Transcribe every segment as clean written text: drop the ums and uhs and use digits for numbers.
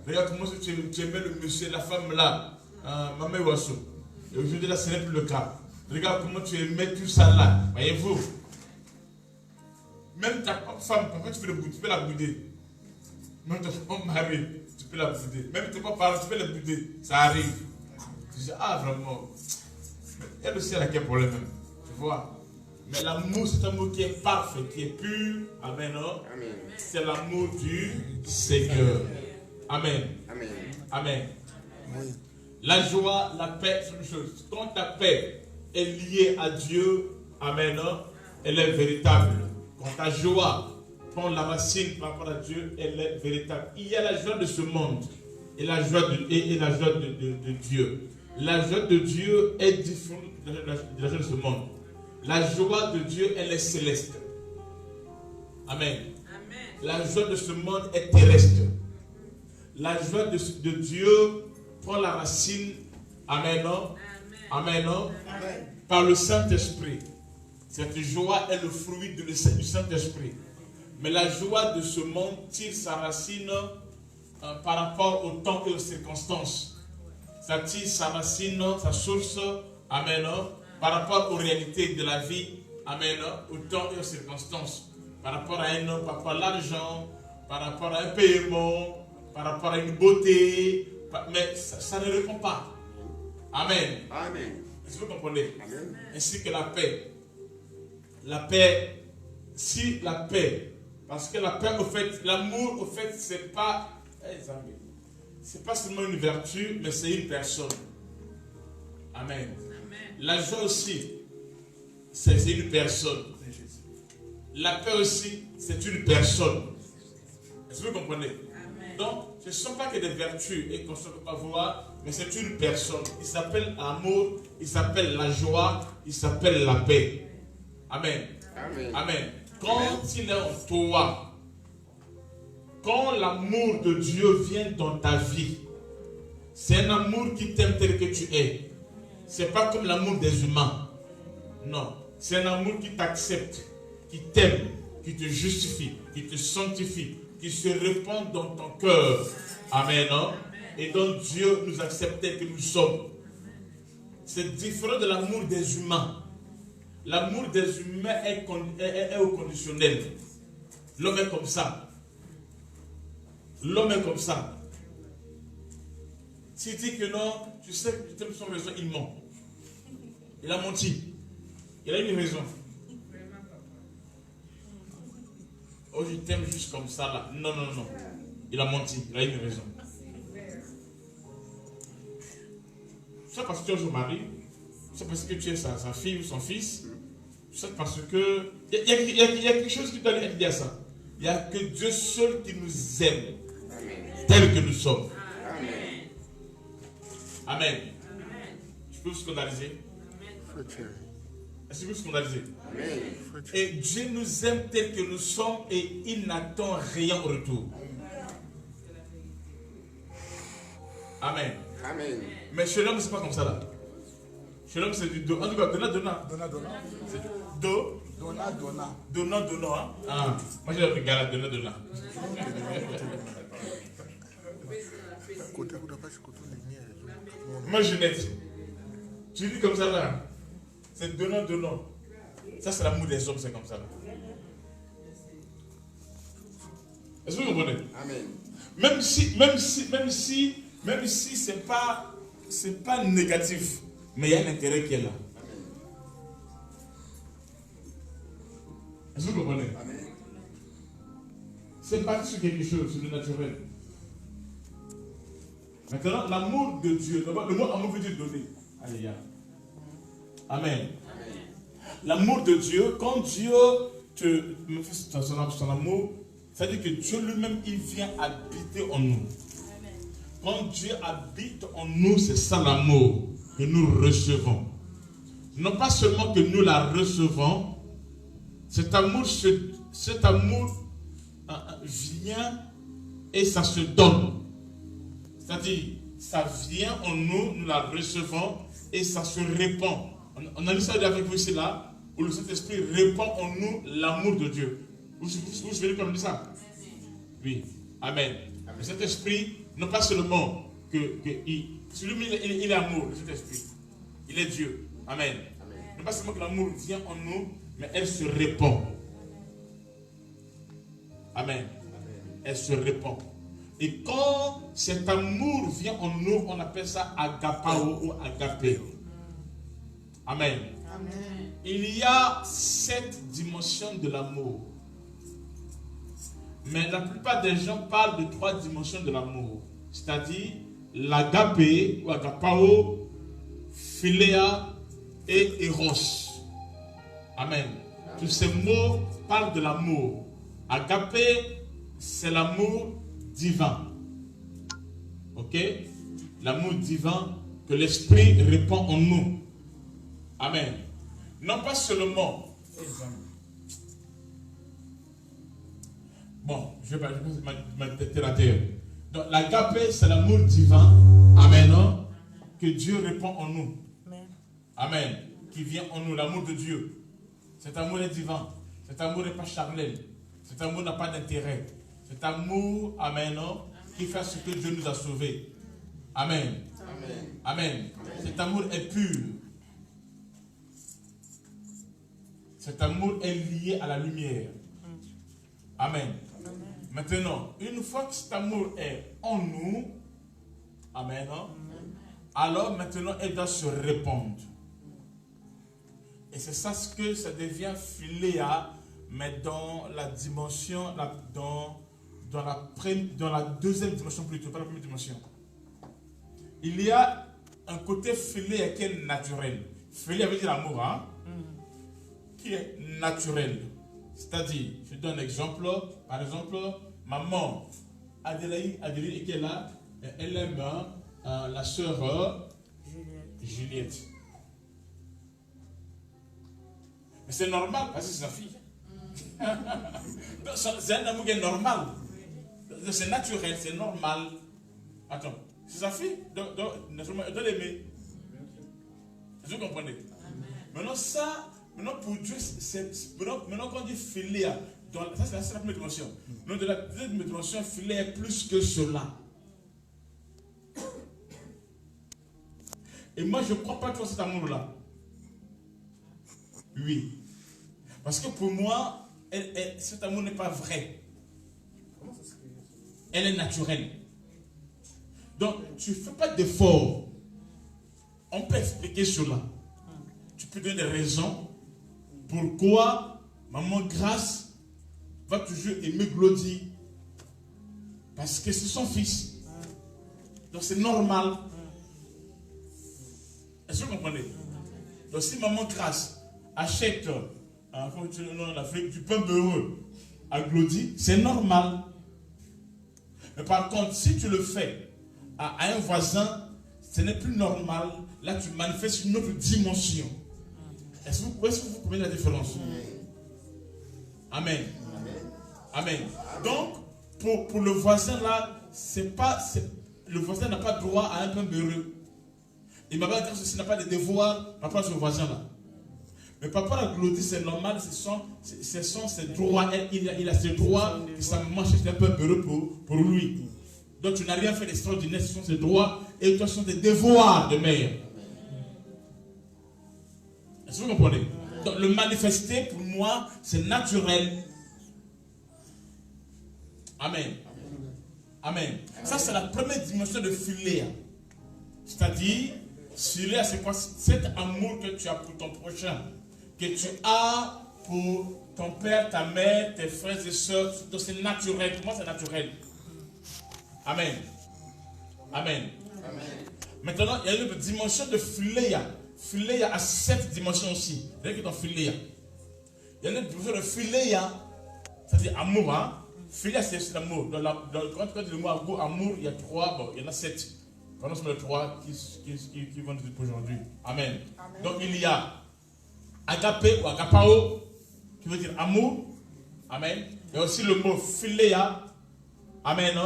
Regarde comment tu aimais le monsieur, la femme là, Maman Wasso. Et aujourd'hui là, ce n'est plus le cas. Regarde comment tu aimais tout ça là. Voyez-vous? Même ta femme, parfois tu peux la bouder. Même ton mari, tu peux la bouder. Même tes parents, tu peux la bouder. Ça arrive. Tu dis, ah vraiment. Il y a le ciel à quel problème même. Tu vois? Mais l'amour, c'est un mot qui est parfait, qui est pur. Amen. Non? Amen. C'est l'amour du Seigneur. Amen. Amen. Amen. Oui. La joie, la paix, c'est une chose. Quand ta paix est liée à Dieu, amen, non? Elle est véritable. Quand ta joie prend la racine par rapport à Dieu, elle est véritable. Il y a la joie de ce monde et la joie de Dieu. La joie de Dieu est différente de la joie de ce monde. La joie de Dieu, elle est céleste. Amen. Amen. La joie de ce monde est terrestre. La joie de Dieu prend la racine, amen, non? Amen, non? Amen. Par le Saint-Esprit. Cette joie est le fruit du Saint-Esprit. Mais la joie de ce monde tire sa racine par rapport au temps et aux circonstances. Ça tire sa racine, sa source, amen, non? Par rapport aux réalités de la vie, amen, au temps et aux circonstances, par rapport à l'argent, par rapport à un paiement, par rapport à une beauté, mais ça ne répond pas. Amen. Amen. Est-ce que vous comprenez? Amen. Ainsi que la paix. La paix, si la paix, parce que la paix, au fait, l'amour, au fait, c'est pas seulement une vertu, mais c'est une personne. Amen. La joie aussi, c'est une personne. La paix aussi, c'est une personne. Est-ce que vous comprenez? Amen. Donc, ce ne sont pas que des vertus et qu'on ne peut pas voir, mais c'est une personne. Il s'appelle amour, il s'appelle la joie, il s'appelle la paix. Amen. Amen. Amen. Quand il est en toi, quand l'amour de Dieu vient dans ta vie, c'est un amour qui t'aime tel que tu es. C'est pas comme l'amour des humains. Non. C'est un amour qui t'accepte, qui t'aime, qui te justifie, qui te sanctifie, qui se répand dans ton cœur. Amen. Non? Et donc Dieu nous accepte tel que nous sommes. C'est différent de l'amour des humains. L'amour des humains est au conditionnel. L'homme est comme ça. L'homme est comme ça. S'il dit que non, tu sais que tu aimes son raison, il ment. Il a menti. Il a une raison. Oh, je t'aime juste comme ça là. Non. Il a menti. Il a une raison. C'est parce que tu es son mari. C'est parce que tu es sa fille ou son fils. C'est parce que... Il y a quelque chose qui doit lui dire ça. Il n'y a que Dieu seul qui nous aime. Tel que nous sommes. Amen. Je peux vous scandaliser? Est-ce que vous scandalisez? Amen. Et Dieu nous aime tel que nous sommes et il n'attend rien au retour. Amen. Amen. Mais chez l'homme, c'est pas comme ça là. Chez l'homme, c'est du dos. En tout cas, donna. C'est du dos. Donna. Hein? Ah. Moi, j'ai regardé donna. Moi, Jeannette, tu dis comme ça là. C'est donnant. Ça, c'est l'amour des hommes, c'est comme ça là. Est-ce que vous comprenez? Amen. Même si c'est pas négatif, mais il y a un intérêt qui est là. Amen. Est-ce que vous comprenez? Amen. C'est parti sur quelque chose, sur le naturel. Maintenant, l'amour de Dieu, le mot amour veut dire donner. Alléluia. Amen. Amen. L'amour de Dieu, quand Dieu te fait son amour, ça veut dire que Dieu lui-même, il vient habiter en nous. Amen. Quand Dieu habite en nous, c'est ça l'amour que nous recevons. Non pas seulement que nous la recevons, cet amour vient et ça se donne. C'est-à-dire, ça vient en nous, nous la recevons et ça se répand. On a lu ça avec vous ici là, où le Saint-Esprit répand en nous l'amour de Dieu. Vous savez comme dit ça? Oui. Amen. Le Saint-Esprit, non pas seulement celui il est amour, le Saint-Esprit. Il est Dieu. Amen. Non pas seulement que l'amour vient en nous, mais elle se répand. Amen. Elle se répand. Et quand cet amour vient en nous, on appelle ça agapao ou agapé. Amen. Amen. Il y a 7 dimensions de l'amour. Mais la plupart des gens parlent de 3 dimensions de l'amour. C'est-à-dire l'agapé ou agapao, philéa et eros. Amen. Tous ces mots parlent de l'amour. Agapé, c'est l'amour divin. Ok? L'amour divin que l'Esprit répand en nous. Amen. Non pas seulement. Bon, je vais m'arrêter la terre. Donc l'agapé, c'est l'amour divin. Amen. Non? Que Dieu répand en nous. Amen. Qui vient en nous, l'amour de Dieu. Cet amour est divin. Cet amour n'est pas charnel. Cet amour n'a pas d'intérêt. Cet amour, amen, non, qui fait ce que Dieu nous a sauvés. Amen. Amen. Amen. Cet amour est pur. Cet amour est lié à la lumière. Amen. Maintenant, une fois que cet amour est en nous, amen, non, alors maintenant, elle doit se répandre. Et c'est ça ce que ça devient philéa, mais dans la dimension, dans la deuxième dimension plutôt, pas la première dimension. Il y a un côté philéa qui est naturel. Philéa veut dire l'amour, hein? Qui est naturel. C'est-à-dire, je donne un exemple, par exemple, maman Adélaïde qui est là, elle aime la sœur Juliette. Mais c'est normal parce que c'est sa fille. C'est un amour qui est normal. C'est naturel, c'est normal. Attends, c'est sa fille. Donc elle doit l'aimer. Vous comprenez? Maintenant pour Dieu, maintenant quand on dit philéa, ça c'est la première dimension. Donc de la deuxième dimension, philéa est plus que cela. Et moi je ne crois pas trop cet amour-là. Oui. Parce que pour moi, cet amour n'est pas vrai. Elle est naturelle. Donc, tu ne fais pas d'effort. On peut expliquer cela. Tu peux donner des raisons pourquoi maman Grâce va toujours aimer Glody. Parce que c'est son fils. Donc, c'est normal. Est-ce que vous comprenez? Donc, si maman Grâce achète du pain beurreux à Glody, c'est normal. Mais par contre, si tu le fais à un voisin, ce n'est plus normal. Là, tu manifestes une autre dimension. Est-ce que vous comprenez la différence? Amen. Amen. Donc, pour le voisin là, le voisin n'a pas droit à un pain beurreux. Et ma mère, ceci n'a pas de devoir par rapport à ce voisin là. Mais par rapport à Glody, c'est normal, ce sont ses droits. Il a ses droits que sa maman cherche un peu heureux pour lui. Donc tu n'as rien fait d'extraordinaire, ce sont ses droits et ce sont des devoirs de mère. Est-ce que vous comprenez? Donc le manifester, pour moi, c'est naturel. Amen. Amen. Ça, c'est la première dimension de philéa. C'est-à-dire, philéa, c'est quoi? Cet amour que tu as pour ton prochain, que tu as pour ton père, ta mère, tes frères et sœurs. Donc c'est naturel. Pour moi, c'est naturel. Amen. Amen. Amen. Maintenant, il y a une autre dimension de philéa. Philéa a 7 dimensions aussi. Regardez dans philéa. Il y a une autre dimension de philéa, c'est-à-dire amour. Hein? Philéa, c'est l'amour. Quand tu dis le mot amour, il y a 3, bon, il y en a 7. Pendant les 3 qui vont nous aujourd'hui. Amen. Amen. Donc il y a agapé ou agapao, qui veut dire amour. Amen. Il y a aussi le mot philéa. Amen.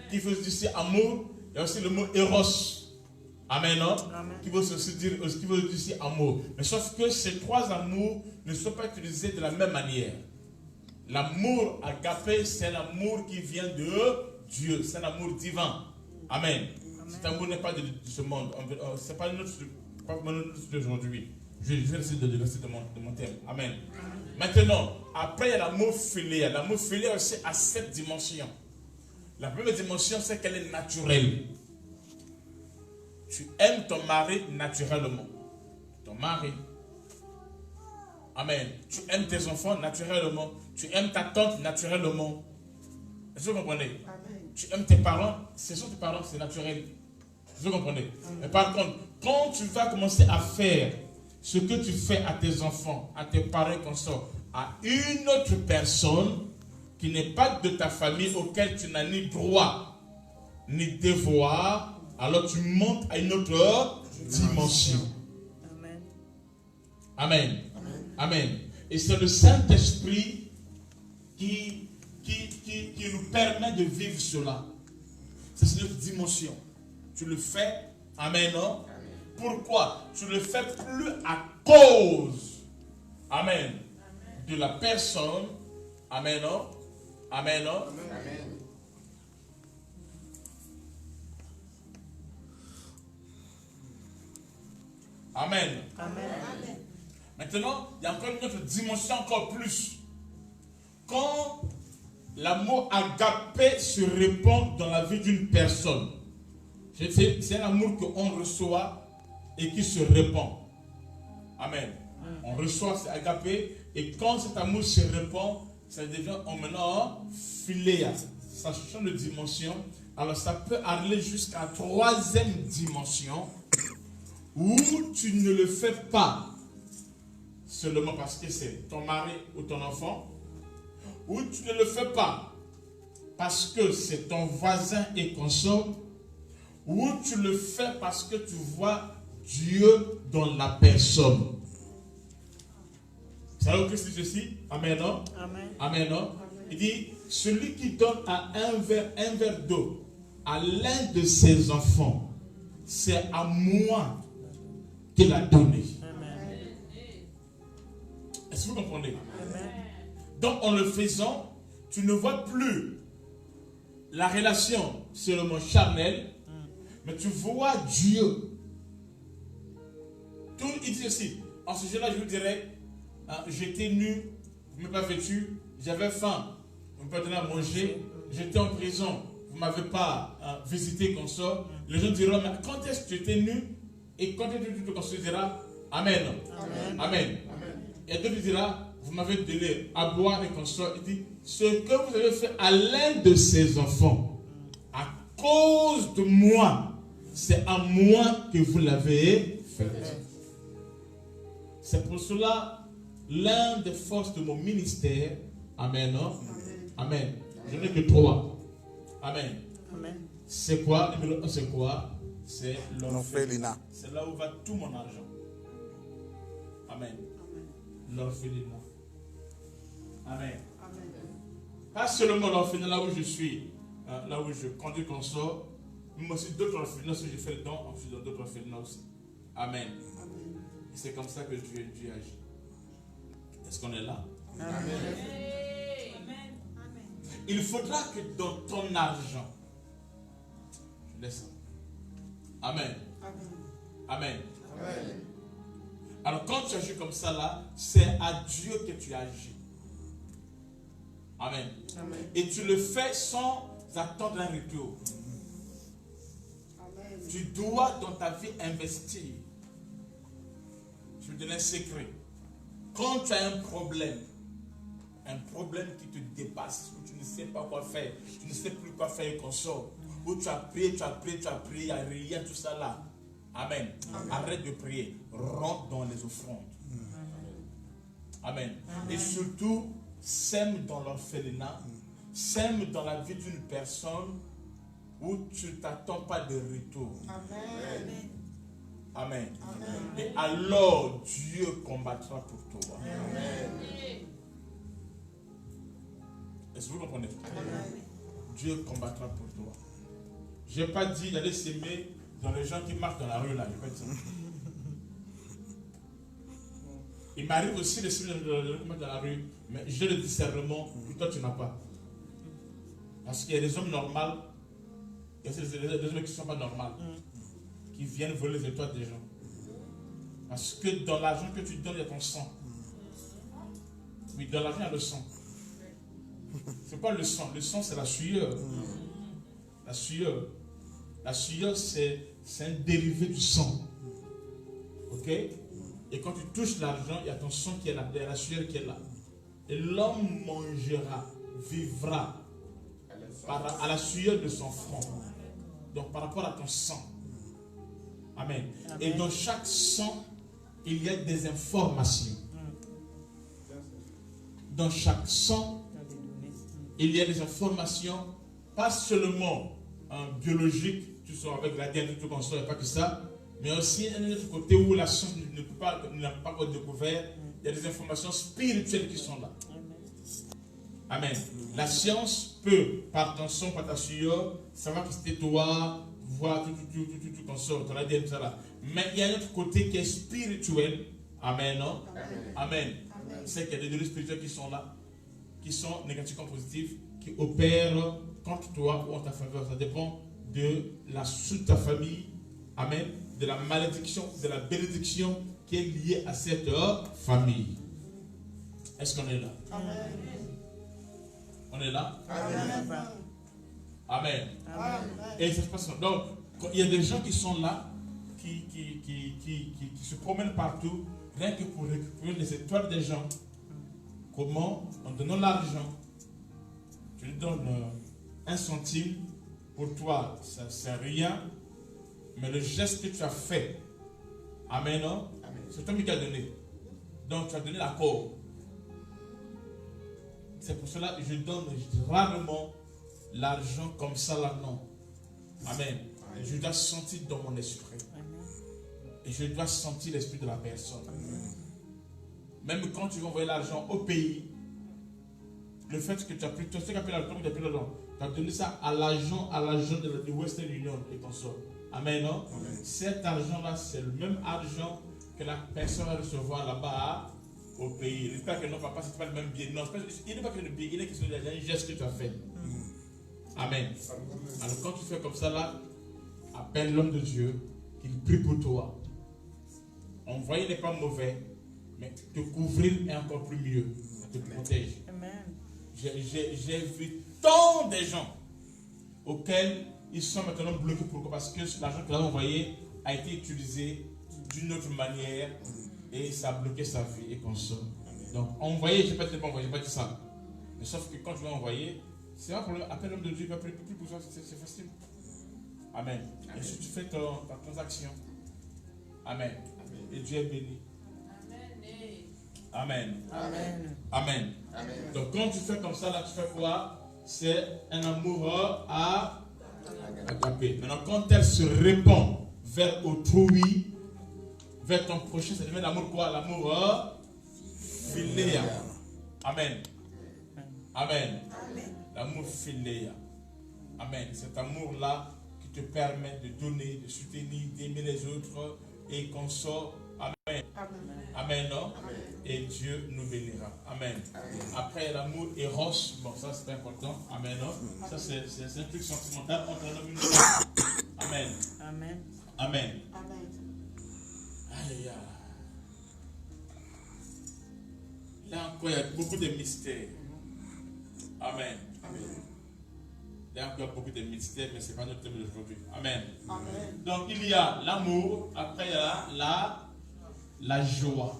Qui veut dire aussi amour. Il y a aussi le mot eros. Amen. Qui veut aussi dire aussi amour. Mais sauf que ces 3 amours ne sont pas utilisés de la même manière. L'amour agapé, c'est l'amour qui vient de Dieu, c'est un amour divin. Amen. Cet amour n'est pas de ce monde. Ce n'est pas notre d'aujourd'hui. Je vais essayer de rester de mon thème. Amen. Maintenant, après il y a l'amour filial. L'amour filial aussi a 7 dimensions. La première dimension, c'est qu'elle est naturelle. Tu aimes ton mari naturellement. Ton mari. Amen. Tu aimes tes enfants naturellement. Tu aimes ta tante naturellement. Est-ce que vous comprenez? Amen. Tu aimes tes parents, ce sont tes parents, c'est naturel. Est-ce que vous comprenez? Mais par contre, quand tu vas commencer à faire ce que tu fais à tes enfants, à tes parents consorts, à une autre personne qui n'est pas de ta famille, auquel tu n'as ni droit ni devoir, alors tu montes à une autre dimension. Amen. Amen. Amen. Et c'est le Saint-Esprit qui nous permet de vivre cela. C'est notre dimension. Tu le fais, amen, non? Pourquoi? Tu le fais plus à cause, amen, de la personne, amen, non? Amen, non? Amen. Amen. Amen. Maintenant, il y a encore une autre dimension encore plus. Quand l'amour agapé se répand dans la vie d'une personne, c'est un amour qu'on reçoit et qui se répand. Amen. On reçoit, c'est agapé, et quand cet amour se répand, ça devient maintenant philéa. Ça change de dimension. Alors ça peut aller jusqu'à la 3e dimension, où tu ne le fais pas seulement parce que c'est ton mari ou ton enfant, ou tu ne le fais pas parce que c'est ton voisin et consort, ou tu le fais parce que tu vois Dieu dans la personne. C'est alors que c'est ceci. Amen, non? Amen. Amen, non? Il dit, celui qui donne à un verre d'eau à l'un de ses enfants, c'est à moi qu'il a donné. Amen. Est-ce que vous comprenez? Amen. Donc en le faisant, tu ne vois plus la relation seulement charnelle, mais tu vois Dieu. Tout, il dit aussi, en ce jour-là, je vous dirais, j'étais nu, vous ne m'avez pas vêtu, j'avais faim, vous ne m'avez pas donné à manger, j'étais en prison, vous ne m'avez pas visité comme ça. Les gens diront, mais quand est-ce que tu étais nu? Et quand est-ce que tu te considéras? Amen. Amen. Amen. Amen. Et d'autres dira, vous m'avez donné à boire et comme ça. Il dit, ce que vous avez fait à l'un de ses enfants, à cause de moi, c'est à moi que vous l'avez fait. C'est pour cela, l'un des forces de mon ministère, amen, non? Amen. Je n'ai que 3. Amen. Amen. C'est quoi? Numéro 1, c'est quoi? C'est l'orphelinat. C'est là où va tout mon argent. Amen. L'orphelinat. Amen. Amen. Pas seulement l'orphelinat là où je suis, là où je conduis qu'on sort, mais aussi d'autres orphelinats, si je fais le don, en faisant d'autres orphelinats aussi. Amen. Amen. Et c'est comme ça que Dieu agit. Est-ce qu'on est là? Amen. Amen. Il faudra que dans ton argent, je laisse ça. Amen. Amen. Amen. Alors quand tu agis comme ça là, c'est à Dieu que tu agis. Amen. Amen. Et tu le fais sans attendre un retour. Amen. Tu dois dans ta vie investir. Je vais te donner un secret. Quand tu as un problème qui te dépasse, où tu ne sais pas quoi faire, tu ne sais plus quoi faire qu'on sort, où tu as prié, il n'y a rien, tout ça là. Amen. Amen. Arrête de prier. Rentre dans les offrandes. Amen. Amen. Et surtout, sème dans l'orphelinat, sème dans la vie d'une personne où tu ne t'attends pas de retour. Amen. Amen. Amen. Et alors, Dieu combattra pour toi. Amen. Est-ce que vous comprenez? Amen. Dieu combattra pour toi. Je n'ai pas dit d'aller s'aimer dans les gens qui marchent dans la rue là. Je n'ai pas dit ça. Il m'arrive aussi de s'aimer dans la rue, mais j'ai le discernement que toi tu n'as pas. Parce qu'il y a des hommes normaux, et il y a des hommes qui ne sont pas normaux, qui viennent voler les étoiles des gens. Parce que dans l'argent que tu donnes, il y a ton sang. Oui, dans l'argent, il y a le sang. C'est pas le sang c'est la sueur. La sueur. La sueur, c'est un dérivé du sang. Ok? Et quand tu touches l'argent, il y a ton sang qui est là, il y a la sueur qui est là. Et l'homme mangera, vivra à la sueur de son front. Donc par rapport à ton sang. Amen. Et dans chaque sang, il y a des informations. Dans chaque sang, il y a des informations, pas seulement biologiques, tu sors avec la terre, tout comme ça, et pas que ça, mais aussi un autre côté où la science n'a pas encore découvert, il y a des informations spirituelles qui sont là. Amen. La science peut, par ton son, par ta sueur, savoir que c'était toi, voir tout comme ça, ton ADN, tout ça là. Mais il y a un autre côté qui est spirituel. Amen, non? Amen. C'est qu'il y a des données spirituelles qui sont là, qui sont négatives comme positives, qui opèrent contre toi ou en ta faveur. Ça dépend de la suite de ta famille. Amen. De la malédiction, de la bénédiction qui est liée à cette famille. Est-ce qu'on est là? Amen. On est là? Amen. Amen. Amen. Et ça se passe. Donc, il y a des gens qui sont là, qui se promènent partout, rien que pour récupérer les étoiles des gens. Comment? En donnant l'argent. Tu lui donnes 1 centime. Pour toi, ça c'est rien. Mais le geste que tu as fait, amen, non? C'est toi qui t'as donné. Donc tu as donné l'accord. C'est pour cela que je donne rarement l'argent comme ça là, non. Amen. Je dois sentir dans mon esprit. Et je dois sentir l'esprit de la personne. Même quand tu vas envoyer l'argent au pays, le fait que tu as pris, tu sais qu'après l'argent, tu as donné ça à l'agent de Western Union et ton sort. Amen, non? Amen. Cet argent-là, c'est le même argent que la personne va recevoir là-bas au pays. J'espère que non, papa, c'est pas le même billet. Non, il n'est pas que le billet, il est question d'un geste que tu as fait. Amen. Alors quand tu fais comme ça là, appelle l'homme de Dieu, qu'il prie pour toi. Envoyer n'est pas mauvais, mais te couvrir est encore plus mieux. Te protège. Amen. J'ai vu tant de gens auxquels ils sont maintenant bloqués. Pourquoi? Parce que l'argent qu'ils ont envoyé a été utilisé d'une autre manière et ça a bloqué sa vie et consomme. Donc envoyer, je ne vais pas envoyer, je n'ai pas dit ça. Mais sauf que quand tu vas envoyer, c'est un problème. Appelle l'homme de Dieu, il va plus pour ça, c'est facile. Amen. Et si tu fais ta transaction, amen. Et Dieu est béni. Amen. Amen. Amen. Amen. Donc quand tu fais comme ça, là, tu fais quoi? C'est un amour à agaper. Maintenant, quand elle se répand vers autrui, vers ton prochain, ça devient l'amour quoi? L'amour philéa. Amen. Amen. L'amour philéa. Amen. Cet amour-là qui te permet de donner, de soutenir, d'aimer les autres et qu'on sort. Amen. Amen, non? Amen. Et Dieu nous bénira. Amen. Amen. Après l'amour éros, bon ça c'est important. Amen, non? Ça c'est un truc sentimental entre l'homme et une femme. Amen. Amen. Amen. Amen. Aïe. Là encore, il y a beaucoup de mystères. Amen. Amen. Il y a encore beaucoup de mystères, mais ce n'est pas notre thème d'aujourd'hui. Amen. Amen. Donc il y a l'amour, après il y a la joie.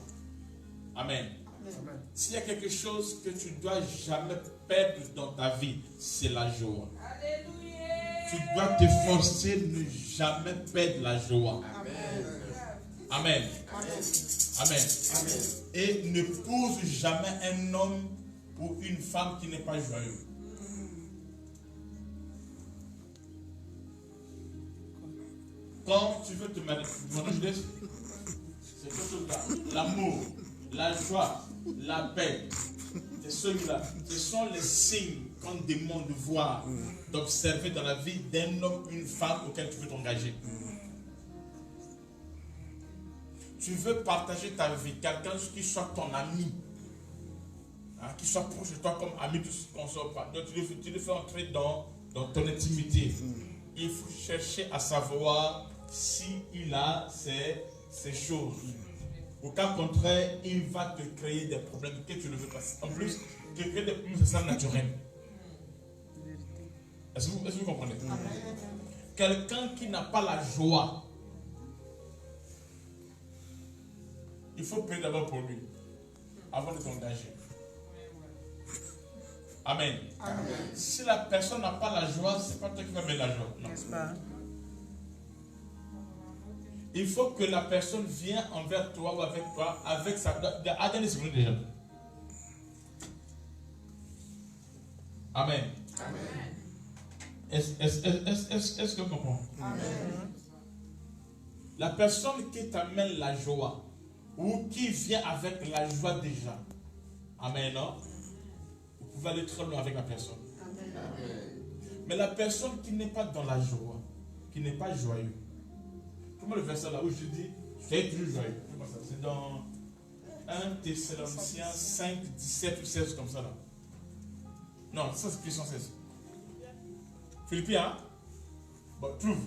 Amen. Amen. S'il y a quelque chose que tu ne dois jamais perdre dans ta vie, c'est la joie. Alléluia. Tu dois t'efforcer de ne jamais perdre la joie. Amen. Amen. Amen. Amen. Amen. Et n'épouse jamais un homme ou une femme qui n'est pas joyeux. Quand tu veux te marier, c'est tout ça. L'amour, la joie, la paix, c'est celui-là. Ce sont les signes qu'on demande de voir, d'observer dans la vie d'un homme ou une femme auquel tu veux t'engager. Tu veux partager ta vie, quelqu'un qui soit ton ami. Qu'il soit proche de toi comme ami, tout ce qu'on sort pas. Donc tu le fais entrer dans ton intimité. Il faut chercher à savoir s'il a ces choses. Au cas contraire, il va te créer des problèmes que tu ne veux pas. En plus, te créer des problèmes, c'est ça naturel. Est-ce que vous comprenez? Quelqu'un qui n'a pas la joie, il faut prier d'abord pour lui, avant de t'engager. Amen. Amen. Si la personne n'a pas la joie, c'est pas toi qui vas mettre la joie. Non. Il faut que la personne vienne envers toi ou avec toi, avec sa... Attendez une seconde déjà. Amen. Amen. Est-ce que vous comprenez? Amen. La personne qui t'amène la joie, ou qui vient avec la joie déjà. Amen, non? Vous pouvez aller très loin avec la personne. Amen. Mais la personne qui n'est pas dans la joie, qui n'est pas joyeux. Comment le verset là où je dis, soyez toujours joyeux. C'est dans 1 Thessaloniciens 5, 17 ou 16 comme ça là. Non, ça c'est Philippiens 16. Philippiens, hein? Bon, trouve.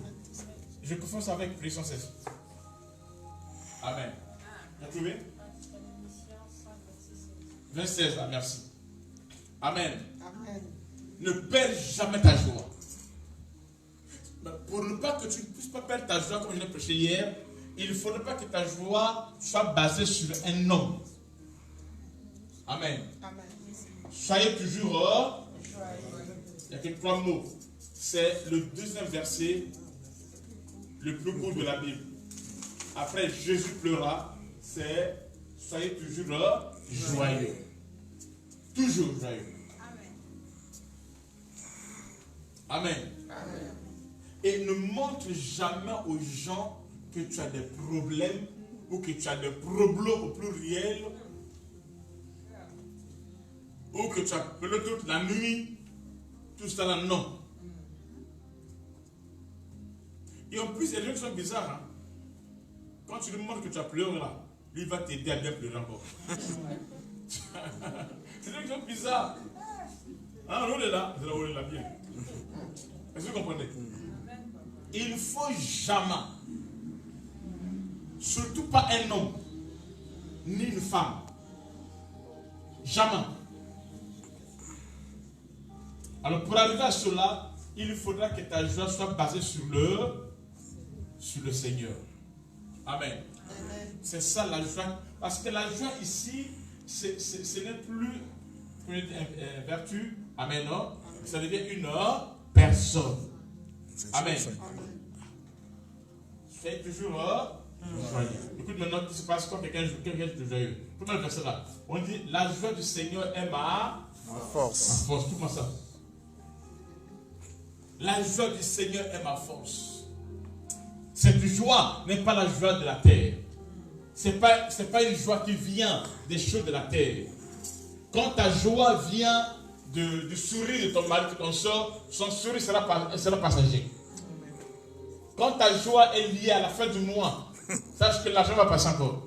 Je confonds ça avec Philippiens 16. Amen. Vous avez trouvé? 26, là, merci. Amen. Amen. Ne perds jamais ta joie. Pour ne pas que tu ne puisses pas perdre ta joie, comme je l'ai prêché hier, il ne faudrait pas que ta joie soit basée sur un homme. Amen. Amen. Soyez toujours il y a que 3 mots. C'est le deuxième verset, le plus court de la Bible. Après, Jésus pleura, c'est soyez toujours joyeux. Toujours joyeux. Amen. Amen. Et ne montre jamais aux gens que tu as des problèmes ou que tu as des problèmes au pluriel ou que tu as pleuré toute la nuit, tout ça là, non. Et en plus, il y a des gens qui sont bizarres. Hein? Quand tu lui montres que tu as pleuré là, lui va t'aider à bien pleurer encore. C'est des gens qui sont bizarres. Hein, on est là, on est là bien. Est-ce que vous comprenez? Il ne faut jamais, surtout pas un homme, ni une femme, jamais. Alors pour arriver à cela, il faudra que ta joie soit basée sur le Seigneur. Amen. C'est ça la joie. Parce que la joie ici, ce n'est plus une vertu. Amen. Non? Ça devient une personne. Amen. Soyez toujours joyeux. Écoute maintenant, ce qui se passe quand quelqu'un est joyeux. Comment le verset là? On dit, la joie du Seigneur est ma force. Ma force, tout ça. La joie du Seigneur est ma force. Cette joie n'est pas la joie de la terre. Ce n'est pas une joie qui vient des choses de la terre. Quand ta joie vient du sourire de ton mari, de ton soeur, son sourire sera passager. Quand ta joie est liée à la fin du mois, sache que l'argent va passer encore.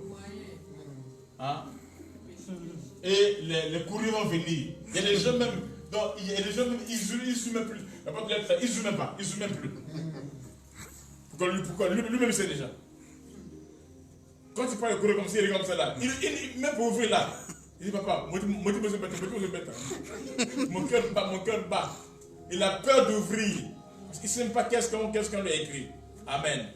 Hein? Et les courriers vont venir. Il y a des gens même, ils jouent même plus. Ils jouent même pas, ils jouent même plus. Pourquoi lui-même sait déjà. Quand tu parles de courrier comme ça, il est comme ça là. Même pour ouvrir là. Il dit papa, moi mon cœur bat. Il a peur d'ouvrir. Parce qu'il ne sait même pas qu'est-ce qu'on lui a écrit. Amen.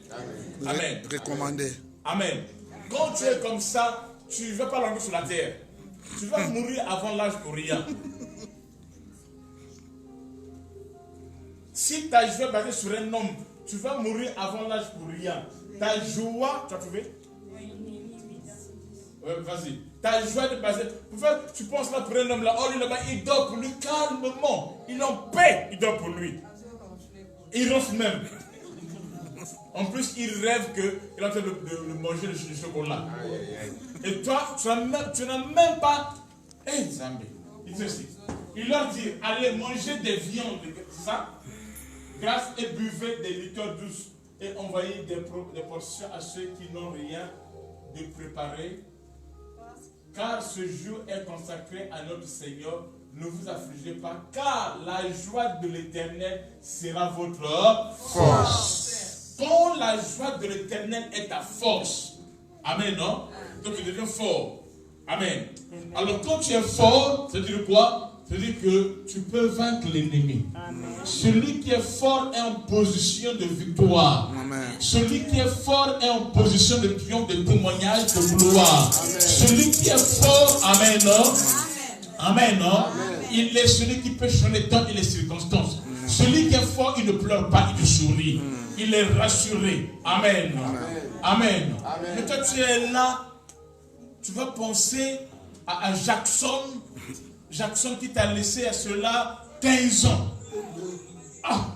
Amen. Recommandé. Amen. Quand tu es comme ça, tu ne vas pas languir sur la terre. Tu vas mourir avant l'âge pour rien. Si ta joie est basée sur un homme, tu vas mourir avant l'âge pour rien. Ta joie, tu as trouvé? Vas-y. Ta joie est basée. Tu penses là pour un homme là, oh lui là-bas, il dort pour lui calmement. Il est en paix, il dort pour lui. Il ronfle même. En plus, il rêve qu'il est en train de manger le chocolat. Et toi, tu n'as même pas. Hey, Zambé. Il leur dit, allez manger des viandes, c'est ça? Grâce et buvez des liqueurs douces et envoyez des portions à ceux qui n'ont rien de préparé. car ce jour est consacré à notre Seigneur. Ne vous affligez pas, car la joie de l'Éternel sera votre force. Quand la joie de l'Éternel est ta force, amen, non? Donc tu deviens fort. Amen. Alors quand tu es fort, ça veut dire quoi? Ça veut dire que tu peux vaincre l'ennemi. Celui qui est fort est en position de victoire. Amen. Celui qui est fort est en position de triomphe, de témoignage, de gloire. Amen. Celui qui est fort, amen, non? Amen, non? Il est celui qui peut changer le temps et les circonstances. Celui qui est fort, il ne pleure pas, il sourit. Il est rassuré. Amen. Amen. Mais toi, tu es là, tu vas penser à Jackson. Jackson qui t'a laissé à cela 15 ans. Ah,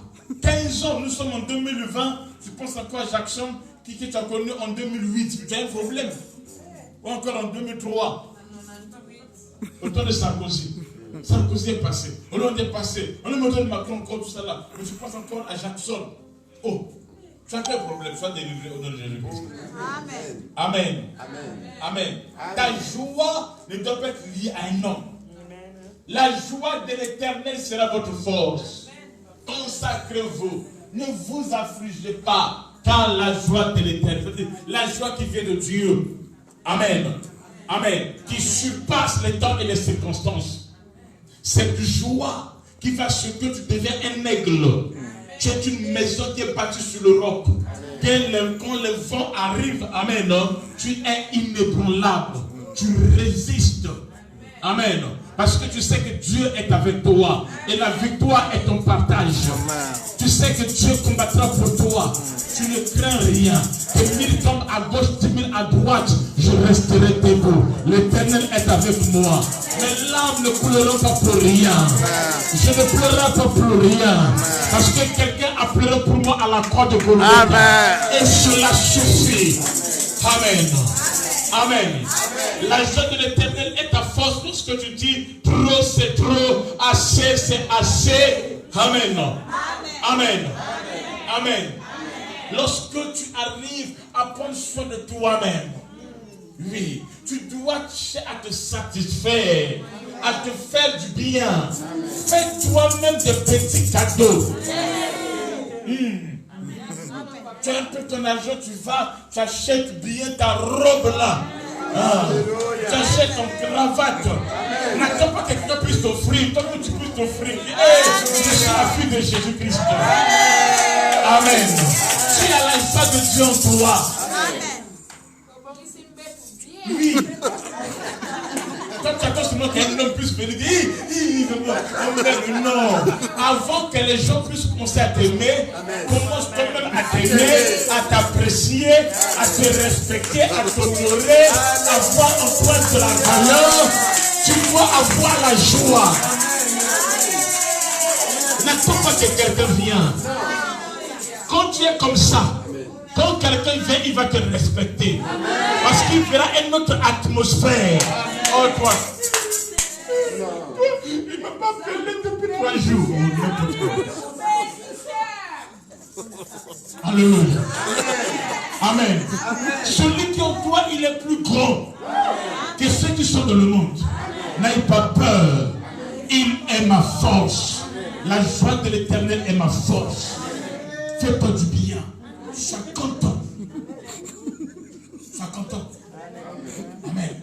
15 ans, nous sommes en 2020. Tu penses encore à Jackson qui t'a connu en 2008. Tu as un problème. Ou encore en 2003. Au temps de Sarkozy. Sarkozy est passé. Hollande est passé. On est monté de Macron encore, tout ça là. Mais tu penses encore à Jackson. Oh, tu as quel problème? Sois délivré au nom de Jésus-Christ. Amen. Amen. Amen. Amen. Ta joie ne doit pas être liée à un homme. La joie de l'Éternel sera votre force. Consacrez-vous. Ne vous affligez pas. Car la joie de l'Éternel, la joie qui vient de Dieu. Amen. Amen. Qui surpasse les temps et les circonstances. Cette joie qui fait ce que tu deviens un aigle. Tu es une maison qui est bâtie sur le roc. Quand le vent arrive, amen, tu es inébranlable. Tu résistes. Amen. Parce que tu sais que Dieu est avec toi. Et la victoire est ton partage. Tu sais que Dieu combattra pour toi. Tu ne crains rien. Que 1000 tombent à gauche, 10 000 à droite. Je resterai debout. L'Éternel est avec moi. Mes larmes ne couleront pas pour rien. Je ne pleurerai pas pour rien. Parce que quelqu'un a pleuré pour moi à la croix de Golgotha. Et cela suffit. Amen. Amen. La joie de l'Éternel est ta force. Lorsque tu dis trop, c'est trop, assez, c'est assez. Amen. Amen. Amen. Lorsque tu arrives à prendre soin de toi-même, oui, tu dois chercher à te satisfaire, à te faire du bien. Fais toi-même des petits cadeaux. Tu as un peu ton argent, tu achètes bien ta robe là. Tu achètes ton cravate. N'attends pas que quelqu'un puisse t'offrir. Toi, tu puisses t'offrir. Je suis la fille de Jésus-Christ. Amen. Tu as la joie de Dieu en toi. Oui. Toi, tu attends seulement qu'un homme puisse venir dire non. Avant que les gens puissent commencer à t'aimer, commence toi-même à t'aimer, à t'apprécier, à te respecter, à t'honorer, à voir en toi de la valeur. Tu dois avoir la joie. N'attends pas que quelqu'un vienne. Quand tu es comme ça, quand quelqu'un vient, il va te respecter. Parce qu'il verra une autre atmosphère. Oh, toi. Il ne m'a pas appelé depuis 3 jours. Alléluia. Amen. Celui qui est en toi, il est plus grand que ceux qui sont dans le monde. N'aie pas peur. Il est ma force. La joie de l'Éternel est ma force. Fais-toi du bien. Sois content. Sois content. Amen.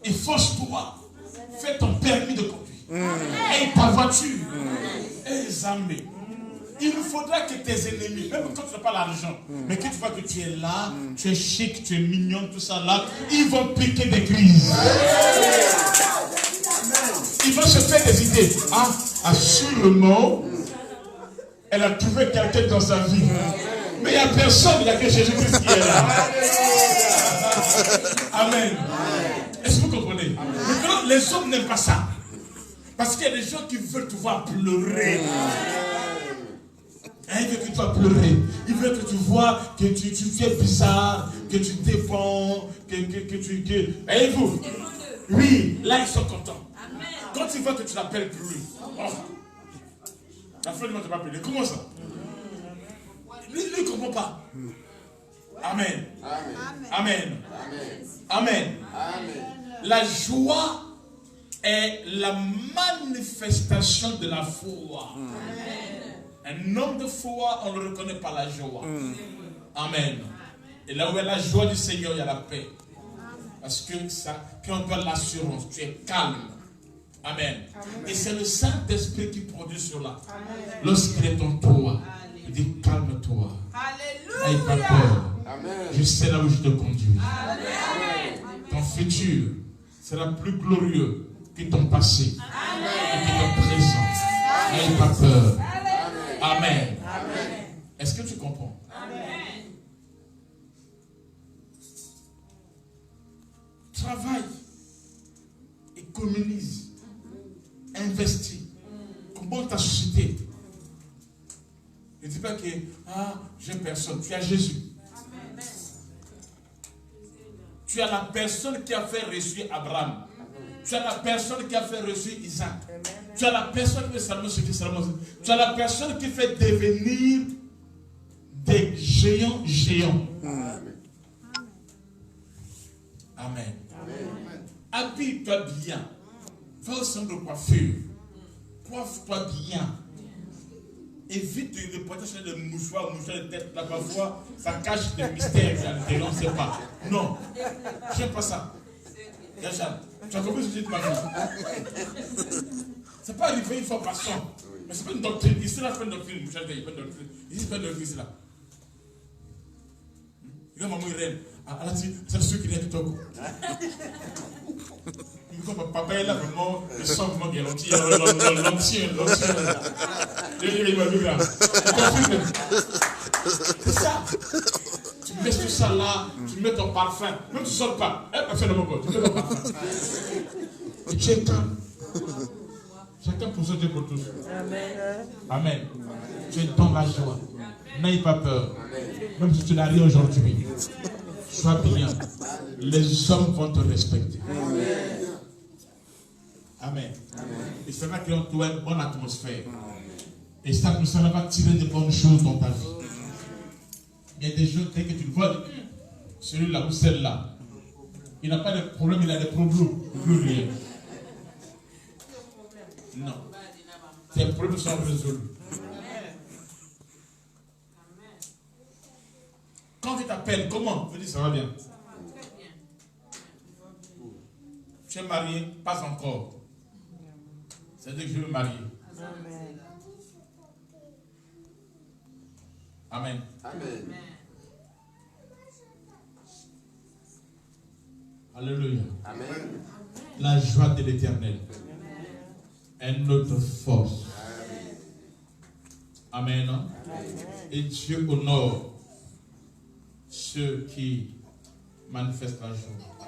Efforce-toi. Fais ton permis de conduire. Et ta voiture. Et Zambé. Il faudra que tes ennemis, même quand tu n'as pas l'argent, mais que tu vois que tu es là, tu es chic, tu es mignon, tout ça là, ils vont piquer des crises. Ils vont se faire des idées. Ah, assurément, elle a trouvé quelqu'un dans sa vie. Mais il n'y a personne, il n'y a que Jésus-Christ qui est là. Amen. Est-ce que vous comprenez? Maintenant, les hommes n'aiment pas ça. Parce qu'il y a des gens qui veulent te voir pleurer. Il veut que tu vas pleurer. Il veut que tu vois que tu fais bizarre, que tu dépends, que tu... Et vous? Oui, là ils sont contents. Quand ils voient que tu n'appelles plus, oh, la fleur ne t'a pas appelé. Comment ça? Lui, il ne comprend pas. Amen. Amen. Amen. Amen. Amen. Amen. La joie est la manifestation de la foi. Un homme de foi, on ne le reconnaît par la joie. Amen. Et là où est la joie du Seigneur, il y a la paix. Parce que ça, quand on a l'assurance, tu es calme. Amen. Et c'est le Saint-Esprit qui produit cela. Lorsqu'il est en toi, il dit calme-toi. N'aie pas peur. Je sais là où je te conduis. Ton futur sera plus glorieux que ton passé et que ton présent. N'aie pas peur. Amen. Est-ce que tu comprends? Travaille, économise, investis, combat ta société. Ne dis pas que j'ai personne, tu as Jésus. Tu as la personne qui a fait réussir Abraham. Tu as la personne qui a fait réussir Isaac. Tu as la personne qui fait Salomon. Tu as la personne qui fait devenir des géants. Amen. Habille-toi bien. Va au centre de coiffure. Coiffe-toi bien. Évite de porter sur des mouchoirs de tête. Là, parfois, ça cache des mystères. Et on ne sait pas. Non. J'aime pas ça. Yachal, tu as compris ce que je dis, ma fille? C'est pas arrivé une fois par son. Mais c'est pas une doctrine. Ici, là, c'est pas une doctrine. Ici, c'est pas une doctrine. Ici, là. Il a maman, il rêve. Elle a dit, c'est sûr qu'il y a du togo. Papa est là vraiment, le sang vraiment qui est l'entier. C'est ça. Tu mets tout ça là, tu mets ton parfum. Même tu ne sors pas. Tu mets ton parfum. Et tu es calme. Chacun pour Dieu pour tous. Amen. Tu es dans la joie. N'aie pas peur. Même si tu n'as rien aujourd'hui. Sois bien. Les hommes vont te respecter. Amen. Et ça va créer en toi une bonne atmosphère. Et ça va tirer de bonnes choses dans ta vie. Il y a des gens, dès que tu le vois, celui-là ou celle-là, il n'a pas de problème, il a des problèmes. Plus rien. Non. Tes problèmes sont résolus. Quand tu t'appelles, comment? Je dis, ça va bien. Tu es marié? Pas encore. C'est-à-dire que je veux me marier. Amen. Amen. Alléluia. Amen. La joie de l'Éternel est notre force. Amen. Et Dieu honore ceux qui manifestent la joie.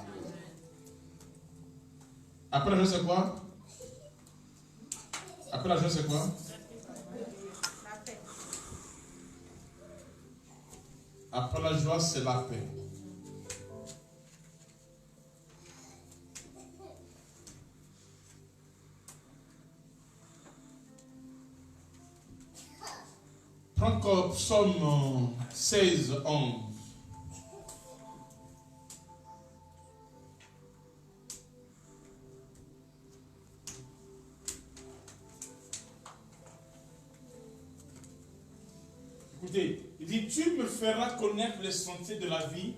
Après la joie, c'est quoi? Après la joie, c'est quoi? Après la joie, c'est la paix. Prends comme Psaume 16, 11. Écoutez, il dit, tu me feras connaître les sentiers de la vie.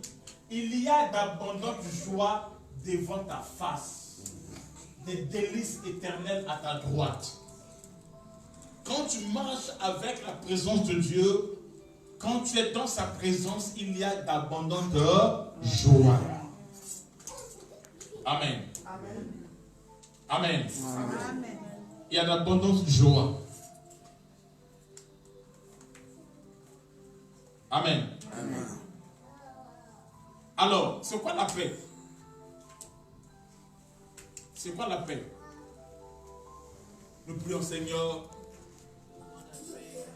Il y a d'abondantes joies devant ta face. Des délices éternelles à ta droite. Quand tu marches avec la présence de Dieu, quand tu es dans sa présence, il y a d'abondantes joies. Amen. Amen. Amen. Il y a d'abondantes joies. Amen. Amen. Alors, c'est quoi la paix? C'est quoi la paix? Nous prions, Seigneur.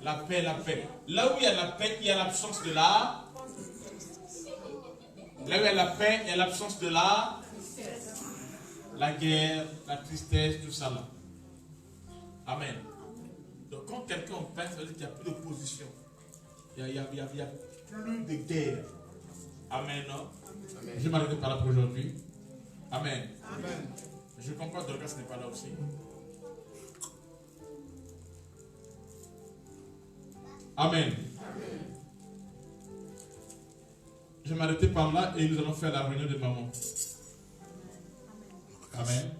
La paix, la paix. Là où il y a la paix, il y a l'absence de la. Là où il y a la paix, il y a l'absence de la guerre, la tristesse, tout ça là. Amen. Donc quand quelqu'un paix, ça veut dire qu'il n'y a plus d'opposition. Il n'y a plus de guerre. Amen. Amen. Je m'arrête par là pour aujourd'hui. Amen. Amen. Je comprends que Dorcas n'est pas là aussi. Amen. Je vais m'arrêter par là et nous allons faire la réunion de maman. Amen.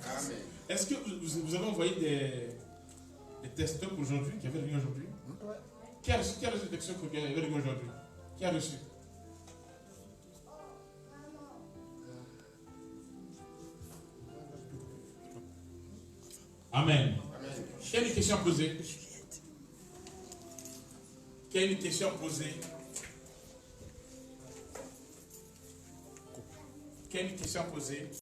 Amen. Est-ce que vous avez envoyé des testeurs pour aujourd'hui, qui avaient réuni aujourd'hui? Qui a reçu des testeurs qui avaient réuni aujourd'hui? Qui a reçu? Amen. Qui a une question à poser? Qui a une question à poser? Qui a une question à poser?